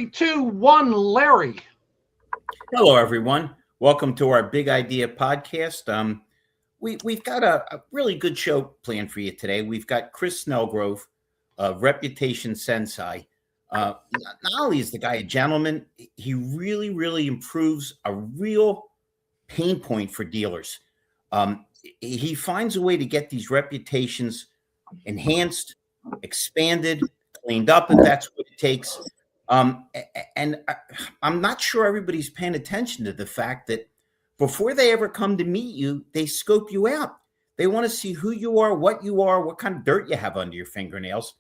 3, 2, 1, Larry. Hello, everyone. Welcome to our Big Idea podcast. We've got a really good show planned for you today. We've got Chris Snellgrove of Reputation Sensei. Not only is the guy a gentleman, he really improves a real pain point for dealers. He finds a way to get these reputations enhanced, expanded, cleaned up if that's what it takes. And I'm not sure everybody's paying attention to the fact that before they ever come to meet you, they scope you out. They want to see who you are, what kind of dirt you have under your fingernails.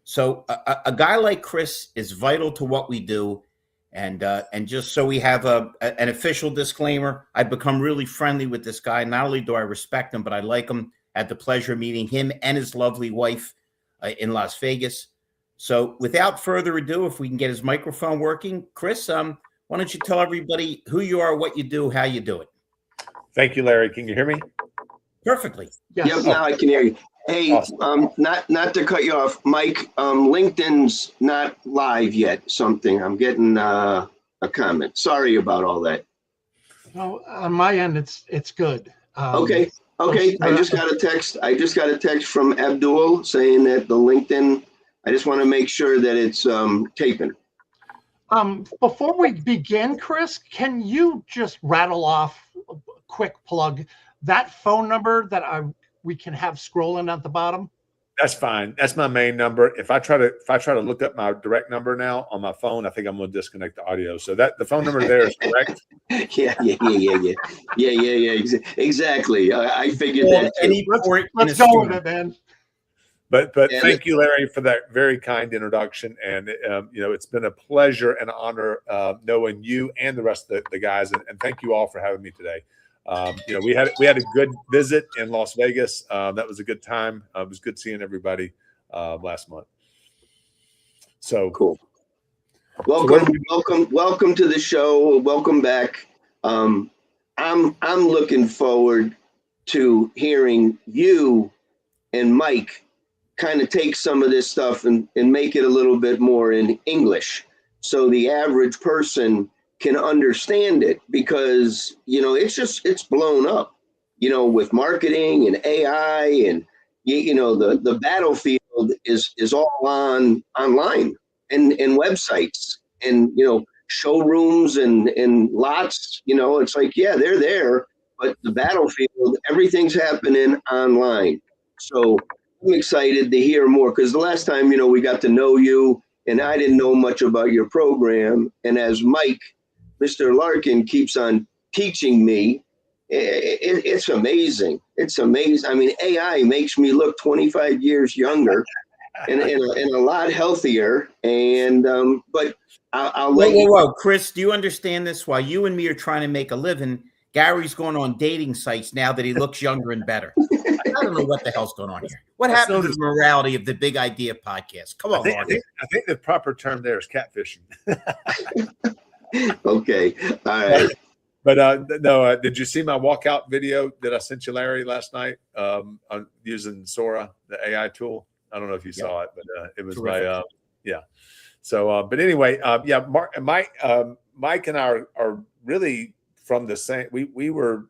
So a guy like Chris is vital to what we do. And just so we have an official disclaimer, I've become really friendly with this guy. Not only do I respect him, but I like him. I had the pleasure of meeting him and his lovely wife in Las Vegas. So without further ado, if we can get his microphone working, Chris, why don't you tell everybody who you are, what you do, how you do it? Thank you, Larry. Can you hear me? Perfectly. Yes. Yep, now I can hear you. Hey, awesome. Not to cut you off, Mike, LinkedIn's not live yet, I'm getting a comment. Sorry about all that. No, on my end, it's good. Okay. I just got a text from Abdul saying that the LinkedIn, I just want to make sure that it's taping. Before we begin, Chris, can you just rattle off a quick plug that phone number that we can have scrolling at the bottom? That's fine. That's my main number. If I try to look up my direct number now on my phone, I think I'm going to disconnect the audio. So that the phone number there is correct. Yeah. Exactly. I figured that. Let's go with it, man. But thank you, Larry, for that very kind introduction. And it's been a pleasure and honor knowing you and the rest of the guys. And thank you all for having me today. We had a good visit in Las Vegas. That was a good time. It was good seeing everybody last month. So cool. Welcome to the show. Welcome back. I'm looking forward to hearing you and Mike kind of take some of this stuff and make it a little bit more in English so the average person can understand it, because it's blown up with marketing and AI, and the battlefield is all online and websites and showrooms and lots. It's like, yeah, they're there, but the battlefield, everything's happening online. So I'm excited to hear more, because the last time we got to know you and I didn't know much about your program, and as Mr. Larkin keeps on teaching me, it's amazing. It's amazing. I mean, AI makes me look 25 years younger and a lot healthier. And but I'll let you. Whoa, Chris, do you understand this? While you and me are trying to make a living, Gary's going on dating sites now that he looks younger and better. I don't know what the hell's going on here. What happened to the morality of the Big Idea podcast? Come on, I think the proper term there is catfishing. Okay. All right. But no, did you see my walkout video that I sent you, Larry, last night? I'm using Sora, the AI tool. I don't know if you saw it, but it was terrific. So, but anyway, Mike and I are really from the same. We were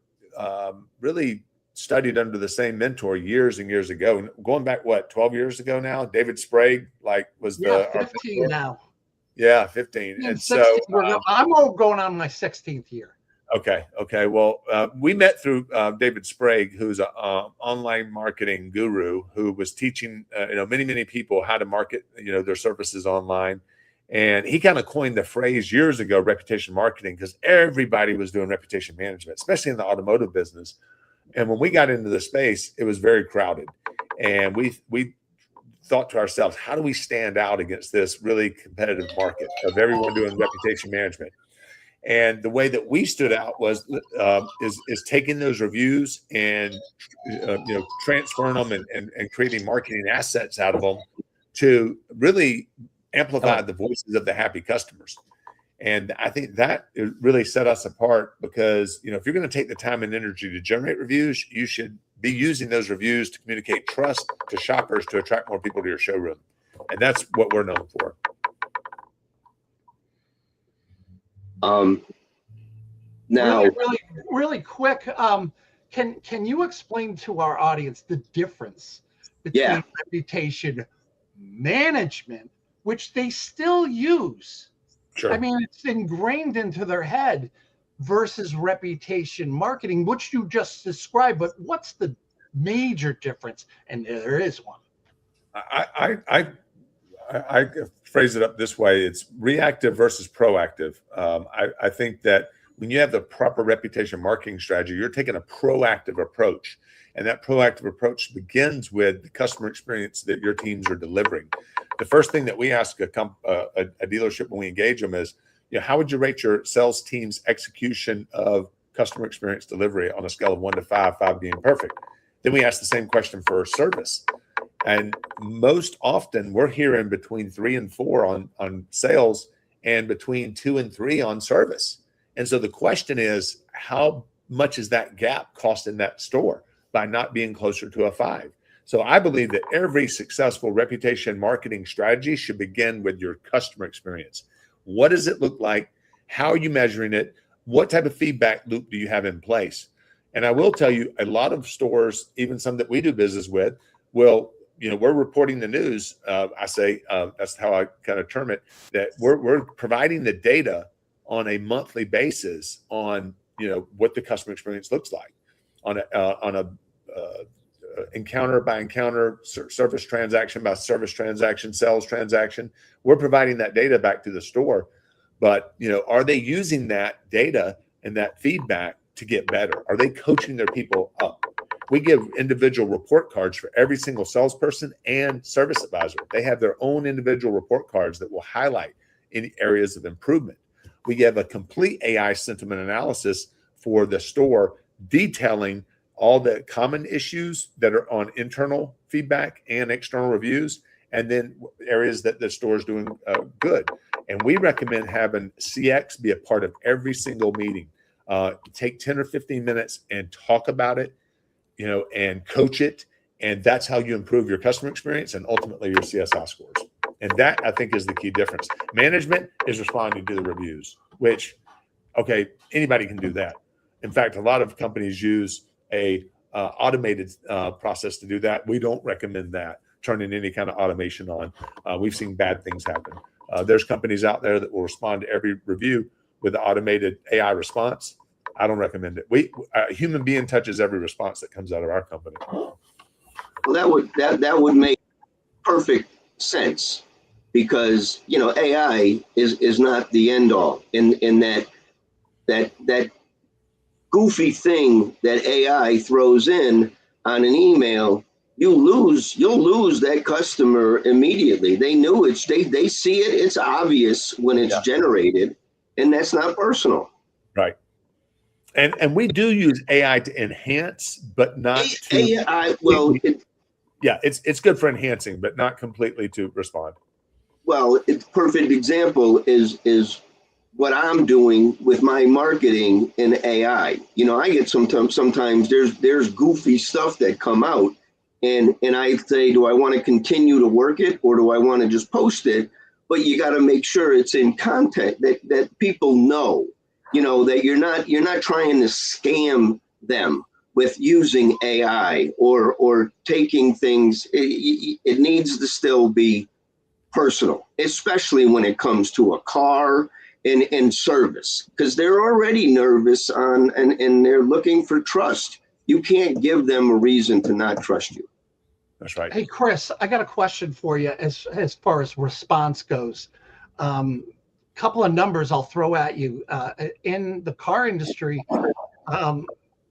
really studied under the same mentor years and years ago. Going back, 12 years ago now? David Sprague, was 15 now. Yeah, 15. And 16, so I'm going on my 16th year. Okay. Well, we met through David Sprague, who's an online marketing guru who was teaching many people how to market their services online. And he kind of coined the phrase years ago, reputation marketing, because everybody was doing reputation management, especially in the automotive business. And when we got into the space, it was very crowded. And we thought to ourselves, how do we stand out against this really competitive market of everyone doing reputation management? And the way that we stood out was is taking those reviews and transferring them and creating marketing assets out of them to really amplify the voices of the happy customers. And I think that really set us apart, because if you're going to take the time and energy to generate reviews, you should be using those reviews to communicate trust to shoppers to attract more people to your showroom. And that's what we're known for. Now, really quick, can you explain to our audience the difference between reputation management, which they still use? Sure. I mean, it's ingrained into their head, versus reputation marketing, which you just described. But what's the major difference? And there is one. I phrase it up this way: it's reactive versus proactive. I think that when you have the proper reputation marketing strategy, you're taking a proactive approach, and that proactive approach begins with the customer experience that your teams are delivering. The first thing that we ask a dealership when we engage them is, how would you rate your sales team's execution of customer experience delivery on a scale of 1 to 5, 5 being perfect? Then we ask the same question for service. And most often we're hearing between 3 and 4 on sales and between 2 and 3 on service. And so the question is, how much is that gap costing that store by not being closer to a 5? So I believe that every successful reputation marketing strategy should begin with your customer experience. What does it look like? How are you measuring it? What type of feedback loop do you have in place? And I will tell you, a lot of stores, even some that we do business with, will, we're reporting the news. I say, that's how I kind of term it, that we're providing the data on a monthly basis on, what the customer experience looks like on a encounter by encounter, service transaction by service transaction, sales transaction. We're providing that data back to the store. But, are they using that data and that feedback to get better? Are they coaching their people up? We give individual report cards for every single salesperson and service advisor. They have their own individual report cards that will highlight any areas of improvement. We give a complete AI sentiment analysis for the store, detailing all the common issues that are on internal feedback and external reviews, and then areas that the store is doing good. And we recommend having CX be a part of every single meeting. Take 10 or 15 minutes and talk about it, and coach it. And that's how you improve your customer experience and ultimately your CSI scores. And that, I think, is the key difference. Management is responding to the reviews, which, okay, anybody can do that. In fact, a lot of companies use a automated process to do that. We don't recommend that, turning any kind of automation on. We've seen bad things happen. There's companies out there that will respond to every review with an automated AI response. I don't recommend it. A human being touches every response that comes out of our company. Well, that would make perfect sense, because AI is not the end all. In that goofy thing that AI throws in on an email, you'll lose that customer immediately. They knew it. They see it. It's obvious when it's generated, and that's not personal. Right. And we do use AI to enhance, but not to AI. Well, it's good for enhancing, but not completely to respond. Well, it's perfect example is what I'm doing with my marketing in AI. I get sometimes there's goofy stuff that come out, and I say, do I want to continue to work it, or do I want to just post it? But you got to make sure it's in content that people know, that you're not trying to scam them with using AI or taking things. It needs to still be personal, especially when it comes to a car and service, because they're already nervous and they're looking for trust. You can't give them a reason to not trust you. That's right. Hey, Chris, I got a question for you as far as response goes. Couple of numbers I'll throw at you. In the car industry,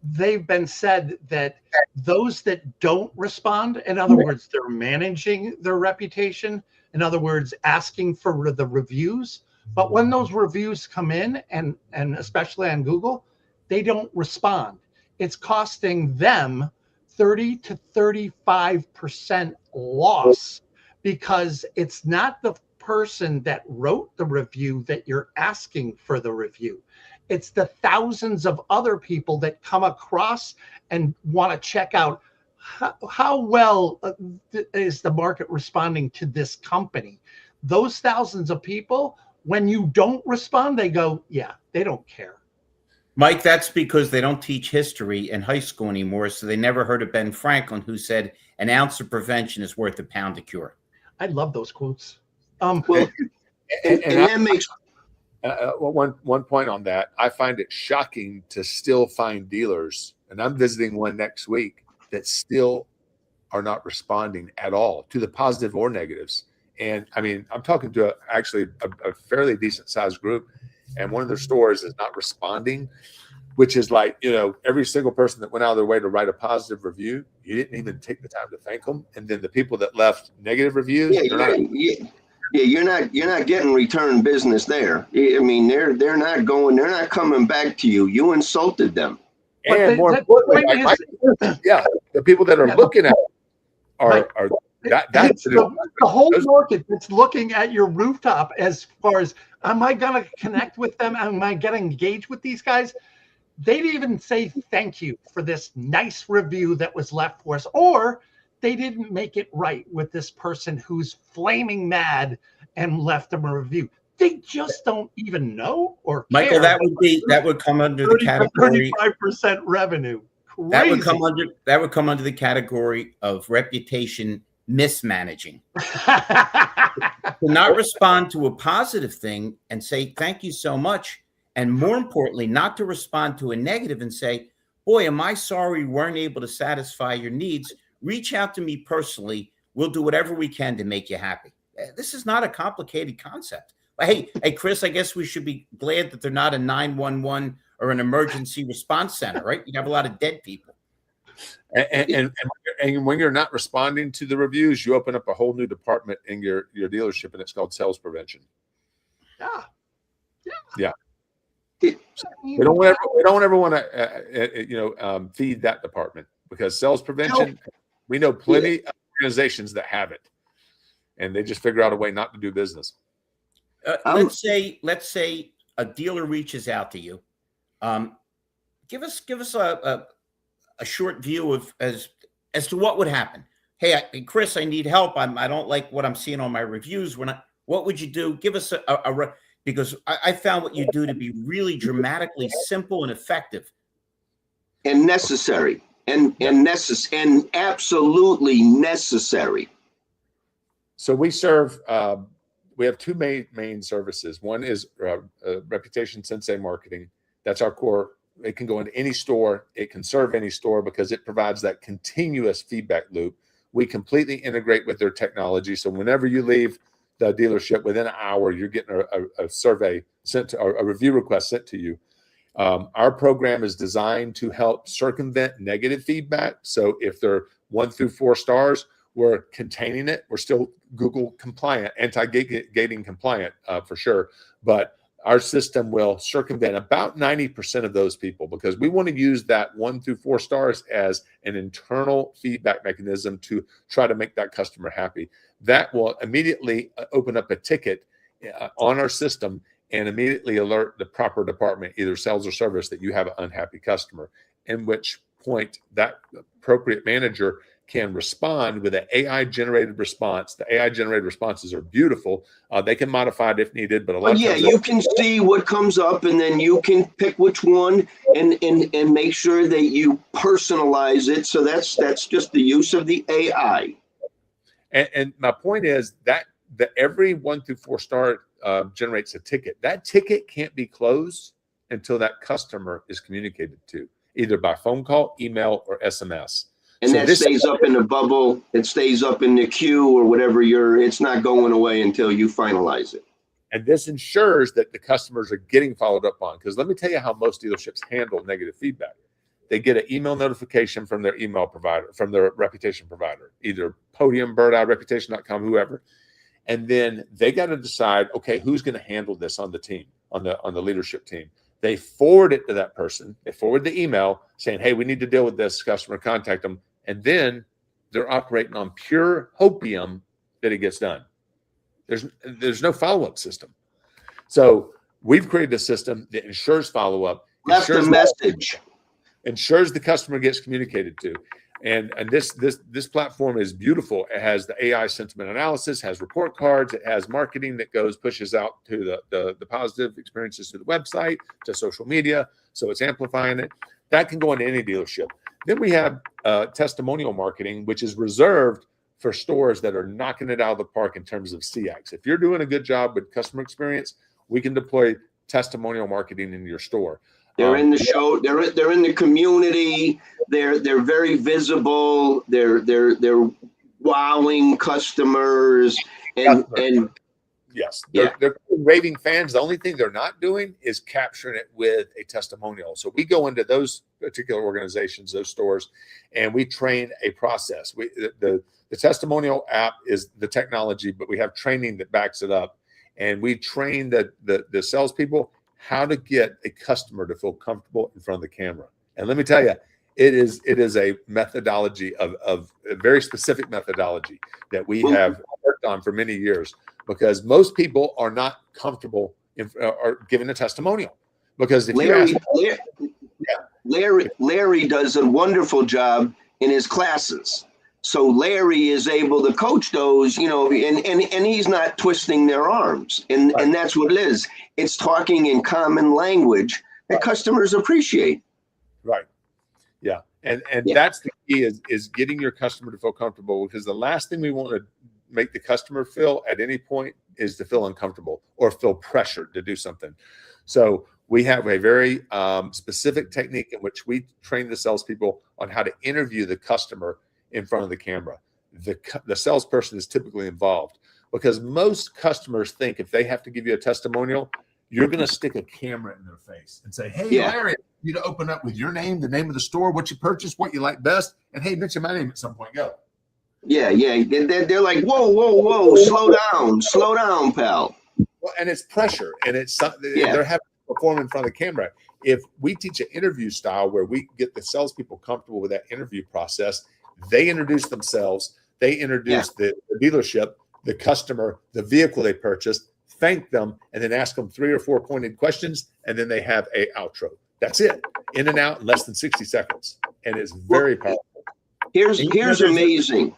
they've been said that those that don't respond, in other words, they're managing their reputation, in other words, asking for the reviews. But when those reviews come in, and especially on Google, they don't respond. It's costing them 30 to 35% loss, because it's not the person that wrote the review that you're asking for the review. It's the thousands of other people that come across and want to check out how well is the market responding to this company. Those thousands of people When you don't respond, they go, yeah, they don't care. Mike, that's because they don't teach history in high school anymore, so they never heard of Ben Franklin, who said an ounce of prevention is worth a pound of cure. I love those quotes. Well, and that makes one point on that. I find it shocking to still find dealers, and I'm visiting one next week, that still are not responding at all to the positive or negatives. And I mean, I'm talking to actually a fairly decent sized group, and one of their stores is not responding, which is like, you know, every single person that went out of their way to write a positive review, you didn't even take the time to thank them. And then the people that left negative reviews, you're not getting return business there. I mean, they're not coming back to you. You insulted them. And more importantly, the people that are looking at it are that's the whole market that's looking at your rooftop as far as, am I going to connect with them? Am I going to engage with these guys? They didn't even say thank you for this nice review that was left for us, or they didn't make it right with this person who's flaming mad and left them a review. They just don't even know or Michael, care. that would come under the category 35% revenue. Crazy. That would come under the category of reputation mismanaging. To not respond to a positive thing and say thank you so much, and more importantly, not to respond to a negative and say, boy, am I sorry we weren't able to satisfy your needs. Reach out to me personally. We'll do whatever we can to make you happy. This is not a complicated concept. But hey, Chris, I guess we should be glad that they're not a 911 or an emergency response center, right? You have a lot of dead people. And when you're not responding to the reviews, you open up a whole new department in your dealership, and it's called sales prevention. Yeah. We don't ever want to feed that department, because sales prevention, we know plenty of organizations that have it, and they just figure out a way not to do business. Let's say a dealer reaches out to you. Give us a short view of as to what would happen. Hey, Chris, I need help. I don't like what I'm seeing on my reviews. What would you do? Give us because I found what you do to be really dramatically simple and effective, and necessary, and absolutely necessary. So we serve. We have two main services. One is Reputation Sensei Marketing. That's our core. It can go into any store. It can serve any store because it provides that continuous feedback loop. We completely integrate with their technology. So whenever you leave the dealership, within an hour, you're getting a survey sent to, or a review request sent to you. Our program is designed to help circumvent negative feedback. So if they're 1 through 4 stars, we're containing it. We're still Google compliant, anti-gating compliant for sure. But our system will circumvent about 90% of those people, because we want to use that 1 through 4 stars as an internal feedback mechanism to try to make that customer happy. That will immediately open up a ticket on our system and immediately alert the proper department, either sales or service, that you have an unhappy customer, in which point that appropriate manager can respond with an AI-generated response. The AI-generated responses are beautiful. They can modify it if needed, but a lot of times you can see what comes up, and then you can pick which one and make sure that you personalize it. So that's just the use of the AI. And my point is that every 1 through 4 star generates a ticket. That ticket can't be closed until that customer is communicated to, either by phone call, email, or SMS. And so that stays up in the bubble. It stays up in the queue or whatever. It's not going away until you finalize it. And this ensures that the customers are getting followed up on. Because let me tell you how most dealerships handle negative feedback. They get an email notification from their email provider, from their reputation provider, either Podium, Bird-Eye, Reputation.com, whoever. And then they got to decide, okay, who's going to handle this on the team, on the leadership team. They forward it to that person. They forward the email saying, hey, we need to deal with this customer, contact them. And then they're operating on pure hopium that it gets done. There's no follow-up system. So we've created a system that ensures follow-up, left a message, ensures the customer gets communicated to. And this platform is beautiful. It has the AI sentiment analysis, has report cards, it has marketing that pushes out to the positive experiences to the website, to social media. So it's amplifying it. That can go into any dealership. Then we have testimonial marketing, which is reserved for stores that are knocking it out of the park in terms of CX. If you're doing a good job with customer experience, we can deploy testimonial marketing in your store. They're in the show. They're in the community. They're very visible. They're wowing customers and yes, they're raving fans. The only thing they're not doing is capturing it with a testimonial. So we go into those particular organizations, those stores, and we train a process. The testimonial app is the technology, but we have training that backs it up, and we train the salespeople how to get a customer to feel comfortable in front of the camera. And let me tell you, it is a methodology of a very specific methodology that we have worked on for many years, because most people are not comfortable or giving a testimonial. Because if Larry does a wonderful job in his classes. So Larry is able to coach those, and he's not twisting their arms. And that's what it is. It's talking in common language that customers appreciate. Right. Yeah. And that's the key is getting your customer to feel comfortable, because the last thing we want to make the customer feel at any point is to feel uncomfortable or feel pressured to do something. So we have a very specific technique in which we train the salespeople on how to interview the customer in front of the camera. The salesperson is typically involved, because most customers think if they have to give you a testimonial, you're going to stick a camera in their face and say, "Hey, Larry, you to open up with your name, the name of the store, what you purchased, what you like best, and hey, mention my name at some point. Go." Yeah. They're like, whoa, slow down, pal. Well, and it's pressure, and it's they're having to perform in front of the camera. If we teach an interview style where we get the salespeople comfortable with that interview process, they introduce themselves, they introduce the dealership, the customer, the vehicle they purchased, thank them, and then ask them 3 or 4 pointed questions, and then they have a outro. That's it. In and out in less than 60 seconds. And it's very powerful. Here's amazing.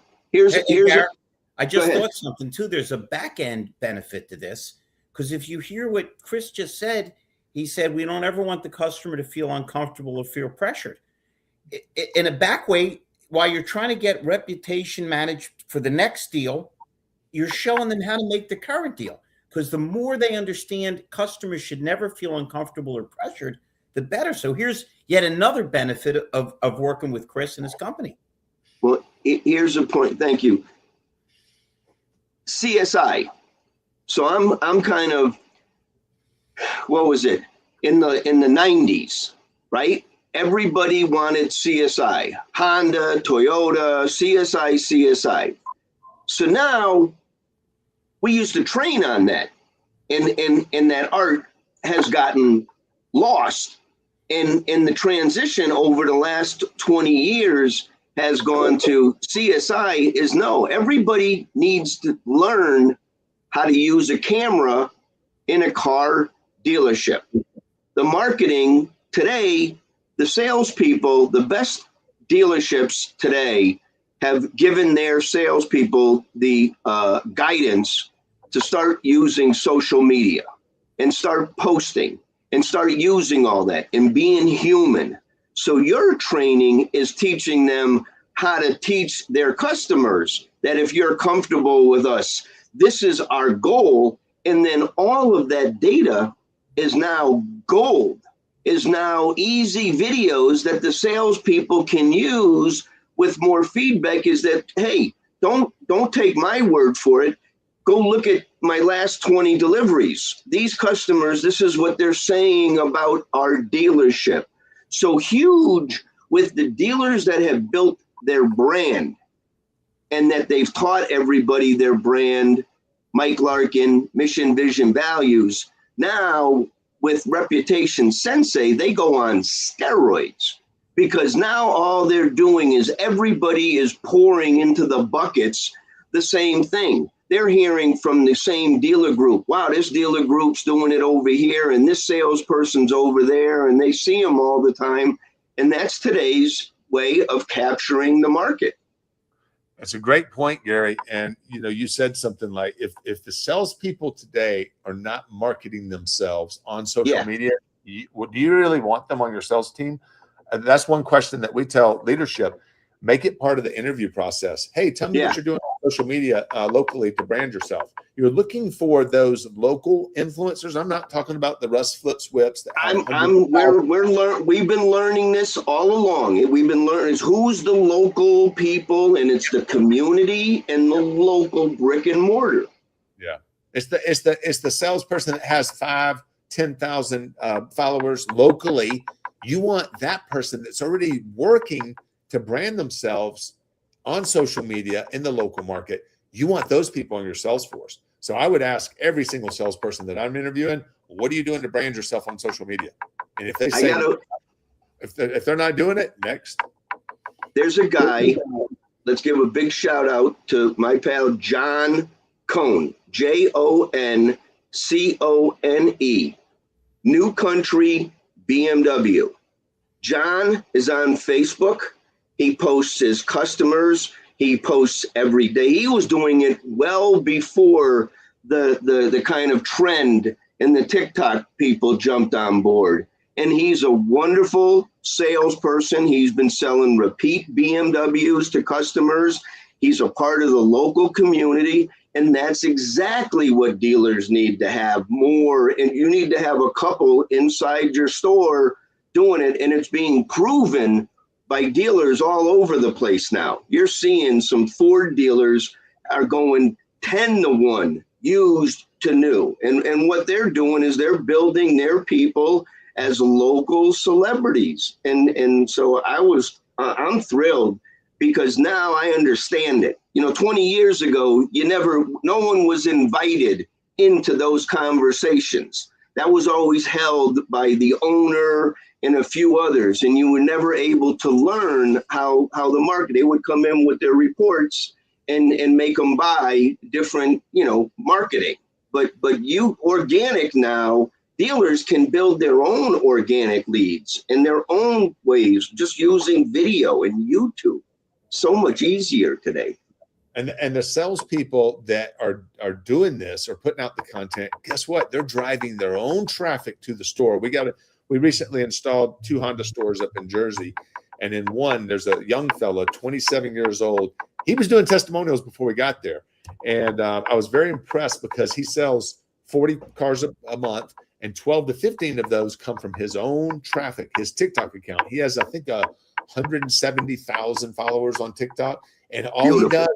I just thought something too. There's a back end benefit to this, because if you hear what Chris just said, he said we don't ever want the customer to feel uncomfortable or feel pressured. In a back way, while you're trying to get reputation managed for the next deal, you're showing them how to make the current deal. Because the more they understand customers should never feel uncomfortable or pressured, the better. So here's yet another benefit of working with Chris and his company. Well, here's a point. Thank you. CSI. So I'm kind of, what was it? In the 90s, right? Everybody wanted CSI. Honda, Toyota, CSI. So now we used to train on that. And that art has gotten lost. And the transition over the last 20 years has gone to CSI is no, everybody needs to learn how to use a camera in a car dealership. The marketing today, the salespeople, the best dealerships today have given their salespeople the guidance to start using social media and start posting and start using all that and being human. So your training is teaching them how to teach their customers that if you're comfortable with us, this is our goal. And then all of that data is now gold, is now easy videos that the salespeople can use with more feedback. Is that, hey, don't take my word for it. Go look at my last 20 deliveries. These customers, this is what they're saying about our dealership. So huge with the dealers that have built their brand and that they've taught everybody their brand, Mike Larkin, mission, vision, values. Now with Reputation Sensei, they go on steroids, because now all they're doing is everybody is pouring into the buckets the same thing. They're hearing from the same dealer group. Wow, this dealer group's doing it over here, and this salesperson's over there, and they see them all the time. And that's today's way of capturing the market. That's a great point, Gary. And you said something like, if the salespeople today are not marketing themselves on social media, do you really want them on your sales team? That's one question that we tell leadership. Make it part of the interview process. Hey, tell me what you're doing on social media locally to brand yourself. You're looking for those local influencers. I'm not talking about the Russ Flips Whips. We've been learning this all along. We've been learning who's the local people, and it's the community and the local brick and mortar. Yeah, it's the salesperson that has 10,000 followers locally. You want that person that's already working to brand themselves on social media in the local market. You want those people on your sales force. So I would ask every single salesperson that I'm interviewing, what are you doing to brand yourself on social media? And if they say, if they're not doing it, next. There's a guy, let's give a big shout out to my pal, John Cone, Joncone, New Country BMW. John is on Facebook. He posts his customers. He posts every day. He was doing it well before the kind of trend and the TikTok people jumped on board. And he's a wonderful salesperson. He's been selling repeat BMWs to customers. He's a part of the local community. And that's exactly what dealers need to have more. And you need to have a couple inside your store doing it. And it's being proven by dealers all over the place now. You're seeing some Ford dealers are going 10-1 used to new. And what they're doing is they're building their people as local celebrities. And so I'm thrilled because now I understand it. 20 years ago, no one was invited into those conversations. That was always held by the owner and a few others, and you were never able to learn how the market. They would come in with their reports and make them buy different, marketing. But you organic now, dealers can build their own organic leads in their own ways, just using video and YouTube. So much easier today. And the salespeople that are doing this or putting out the content, guess what? They're driving their own traffic to the store. We recently installed 2 Honda stores up in Jersey, and in one, there's a young fella, 27 years old. He was doing testimonials before we got there, and I was very impressed because he sells 40 cars a month, and 12 to 15 of those come from his own traffic, his TikTok account. He has, I think, 170,000 followers on TikTok, and all he does,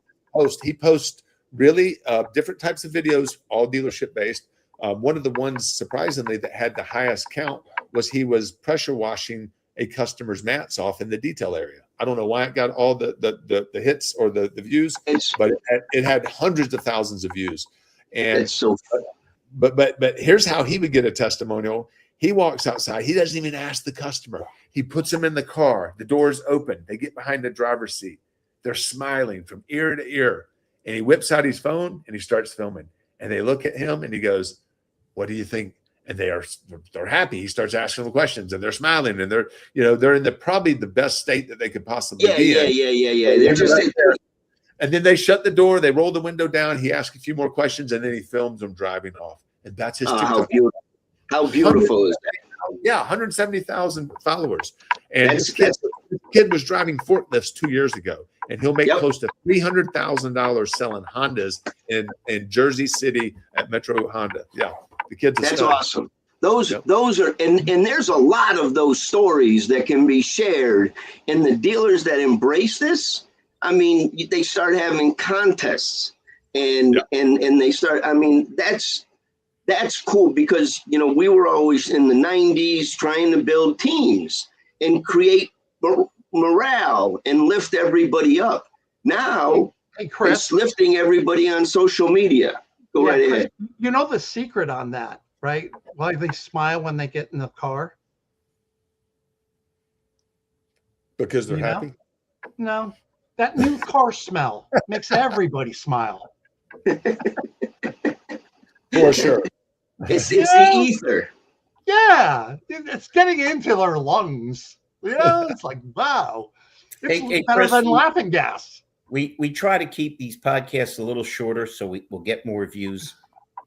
he posts really different types of videos, all dealership based. One of the ones, surprisingly, that had the highest count was he was pressure washing a customer's mats off in the detail area. I don't know why it got all the hits or the views, but it had hundreds of thousands of views. And it's so fun. But here's how he would get a testimonial. He walks outside. He doesn't even ask the customer. He puts them in the car. The door's open. They get behind the driver's seat. They're smiling from ear to ear. And he whips out his phone and he starts filming. And they look at him and he goes, "What do you think?" And they're happy. He starts asking them questions and they're smiling and they're in probably the best state that they could possibly be in. Yeah. They're just right there. And then they shut the door. They roll the window down. He asks a few more questions and then he films them driving off. And that's his TikTok. How beautiful is that? Yeah, 170,000 followers. And this kid was driving forklifts 2 years ago, and he'll make close to $300,000 selling Hondas in Jersey City at Metro Honda. Yeah, the kid's that's awesome. Those are and there's a lot of those stories that can be shared. And the dealers that embrace this, I mean, they start having contests and they start. I mean, that's cool because, we were always in the 90s trying to build teams and create morale and lift everybody up. Now, it's lifting everybody on social media. Go right ahead. You know the secret on that, right? Why they smile when they get in the car? Because they're happy? No. That new car smell makes everybody smile. For sure. It's the ether. Yeah, it's getting into their lungs. It's like, wow. It's better Chris, than laughing gas. we try to keep these podcasts a little shorter so we'll get more views.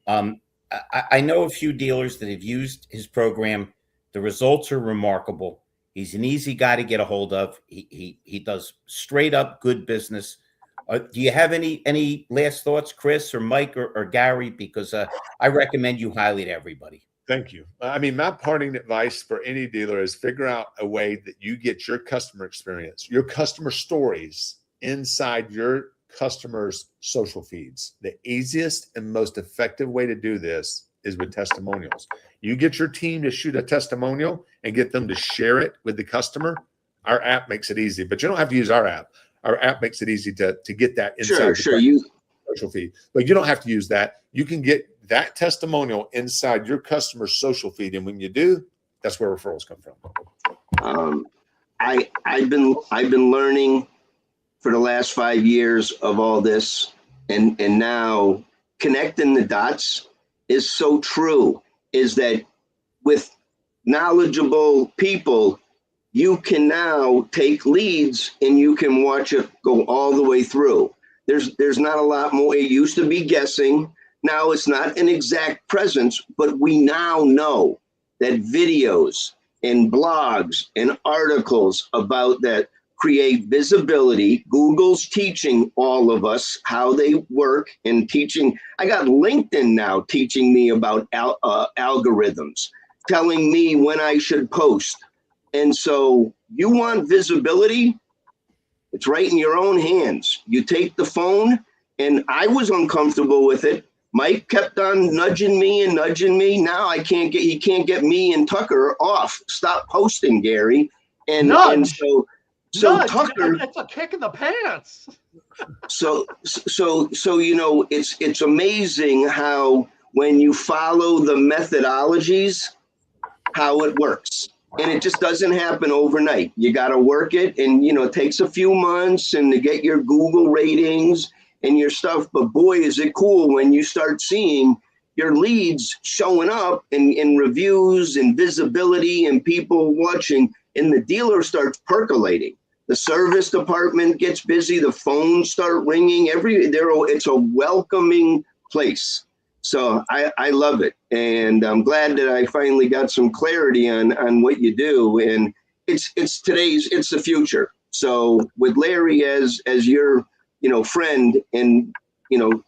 I know a few dealers that have used his program. The results are remarkable. He's an easy guy to get a hold of. He does straight up good business. Do you have any last thoughts, Chris or Mike or Gary? Because I recommend you highly to everybody. Thank you. I mean, my parting advice for any dealer is figure out a way that you get your customer experience, your customer stories inside your customers' social feeds. The easiest and most effective way to do this is with testimonials. You get your team to shoot a testimonial and get them to share it with the customer. Our app makes it easy, but you don't have to use our app. Our app makes it easy to get that inside the social feed. But you don't have to use that. You can get that testimonial inside your customer's social feed, and when you do, that's where referrals come from. I've been learning for the last 5 years of all this, and now connecting the dots is so true. Is that with knowledgeable people, you can now take leads and you can watch it go all the way through. There's not a lot more. It used to be guessing. Now it's not an exact presence, but we now know that videos and blogs and articles about that create visibility. Google's teaching all of us how they work and teaching. I got LinkedIn now teaching me about algorithms, telling me when I should post. And so you want visibility? It's right in your own hands. You take the phone, and I was uncomfortable with it. Mike kept on nudging me. Now he can't get me and Tucker off. Stop posting, Gary. And so Tucker, it's a kick in the pants. So it's amazing how when you follow the methodologies, how it works. And it just doesn't happen overnight. You got to work it, and it takes a few months and to get your Google ratings and your stuff. But boy, is it cool when you start seeing your leads showing up in reviews and visibility and people watching, and the dealer starts percolating. The service department gets busy. The phones start ringing. It's a welcoming place. So I love it, and I'm glad that I finally got some clarity on what you do. And it's the future. So with Larry as your friend and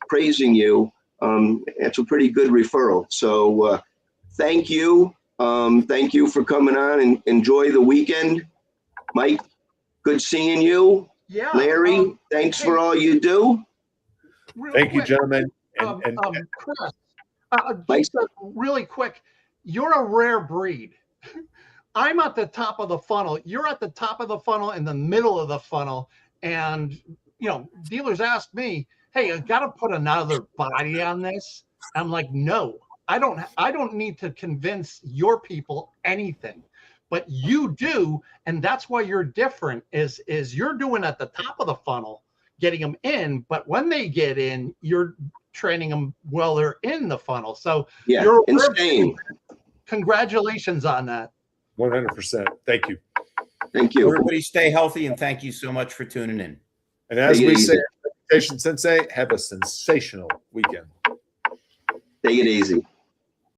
praising you, it's a pretty good referral. So thank you for coming on, and enjoy the weekend, Mike. Good seeing you. Yeah, Larry. Thanks for all you do. Thank you, gentlemen. Chris, just really quick, you're a rare breed. I'm at the top of the funnel. You're at the top of the funnel, in the middle of the funnel. And, dealers ask me, hey, I got to put another body on this. I'm like, no, I don't need to convince your people anything, but you do. And that's why you're different is you're doing at the top of the funnel, getting them in. But when they get in, you're training them while they're in the funnel. So you're insane. Congratulations on that. 100%. Thank you. Thank you. Everybody stay healthy, and thank you so much for tuning in. And as we say, Reputation Sensei, have a sensational weekend. Take it easy.